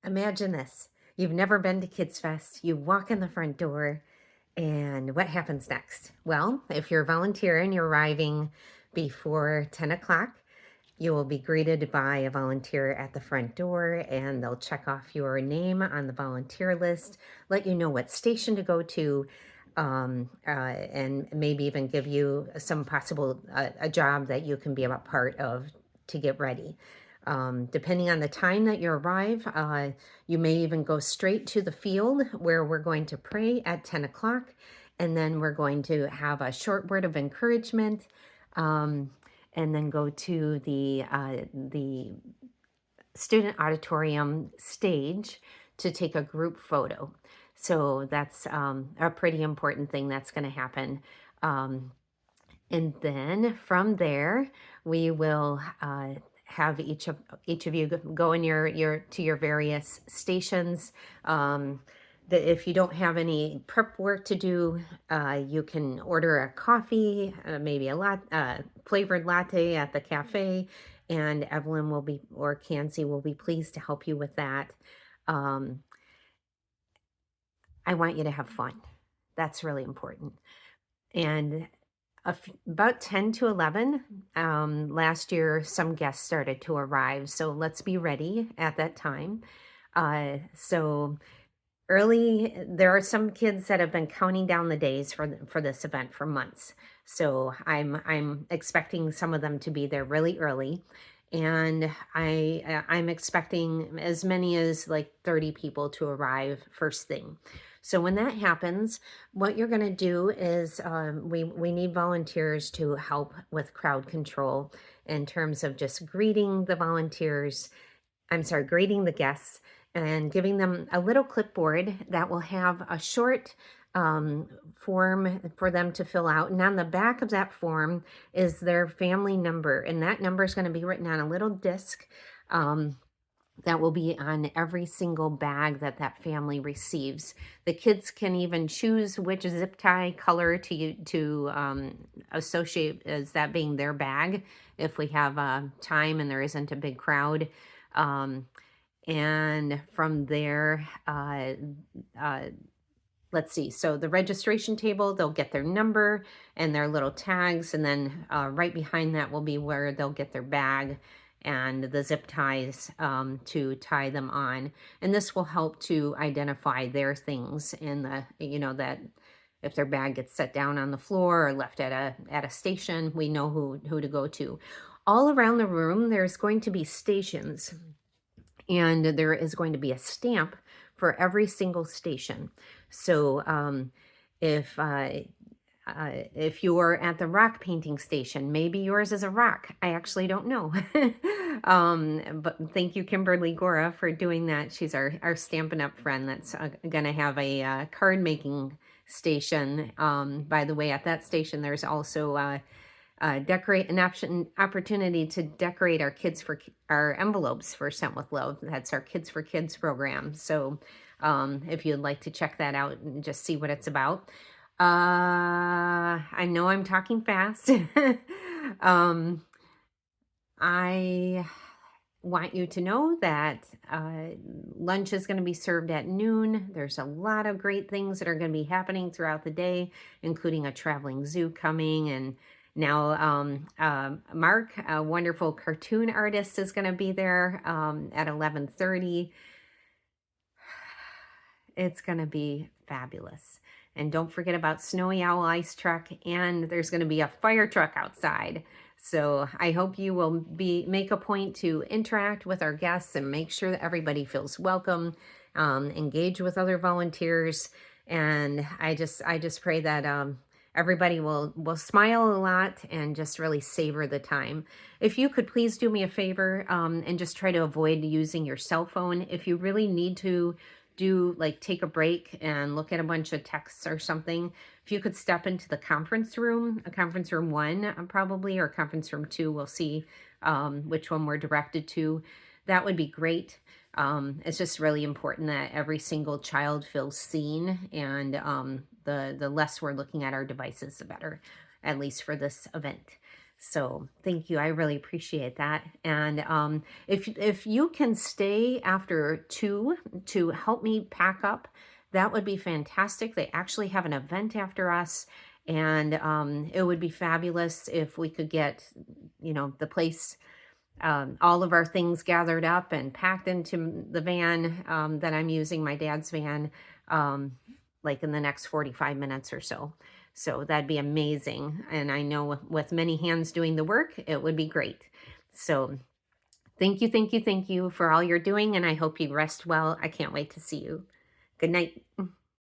Imagine this. You've never been to KidsFest. You walk in the front door, and what happens next? Well, if you're a volunteer and you're arriving before 10 o'clock, you will be greeted by a volunteer at the front door, and they'll check off your name on the volunteer list, let you know what station to go to, and maybe even give you some possible a job that you can be a part of to get ready. Depending on the time that you arrive, you may even go straight to the field where we're going to pray at 10 o'clock, and then we're going to have a short word of encouragement, and then go to the student auditorium stage to take a group photo. So that's a pretty important thing that's going to happen. And then from there, we will have each of you go in your to your various stations. If you don't have any prep work to do, you can order a coffee, maybe a flavored latte at the cafe, and Evelyn will be, or Kanzi will be pleased to help you with that. I want you to have fun. That's really important. And about 10 to 11, last year, some guests started to arrive. So let's be ready at that time. So early, there are some kids that have been counting down the days for this event for months. So I'm expecting some of them to be there really early. And I'm expecting as many as like 30 people to arrive first thing. So when that happens, what you're going to do is we need volunteers to help with crowd control in terms of just greeting the greeting the guests and giving them a little clipboard that will have a short form for them to fill out. And on the back of that form is their family number. And that number is going to be written on a little disc that will be on every single bag that family receives. The kids can even choose which zip tie color to associate as that being their bag if we have time and there isn't a big crowd. And from there, let's see. So the registration table, they'll get their number and their little tags. And then right behind that will be where they'll get their bag and the zip ties to tie them on. And this will help to identify their things in that if their bag gets set down on the floor or left at a station, we know who to go to. All around the room, there's going to be stations, and there is going to be a stamp for every single station. So if you're at the rock painting station, maybe yours is a rock. I actually don't know. But thank you, Kimberly Gora, for doing that. She's our Stampin' Up! Friend that's going to have a card making station. By the way, at that station, there's also an opportunity to decorate our envelopes for Sent with Love. That's our Kids for Kids program. So if you'd like to check that out and just see what it's about. I know I'm talking fast. I want you to know that lunch is going to be served at noon. There's a lot of great things that are going to be happening throughout the day, including a traveling zoo coming. And now Mark, a wonderful cartoon artist, is going to be there at 11:30. It's going to be fabulous. And don't forget about Snowy Owl Ice Truck, and there's going to be a fire truck outside. So I hope you will make a point to interact with our guests and make sure that everybody feels welcome, engage with other volunteers. And I just pray that everybody will smile a lot and just really savor the time. If you could please do me a favor and just try to avoid using your cell phone. If you really need to take a break and look at a bunch of texts or something, if you could step into the conference room 1 probably, or conference room 2, we'll see which one we're directed to. That would be great. It's just really important that every single child feels seen, and the less we're looking at our devices, the better, at least for this event. So thank you. I really appreciate that. And if you can stay after 2 to help me pack up, that would be fantastic. They actually have an event after us, and it would be fabulous if we could get, the place, all of our things gathered up and packed into the van that I'm using, my dad's van, um, like in the next 45 minutes or so. So that'd be amazing. And I know with many hands doing the work, it would be great. So thank you, thank you, thank you for all you're doing. And I hope you rest well. I can't wait to see you. Good night.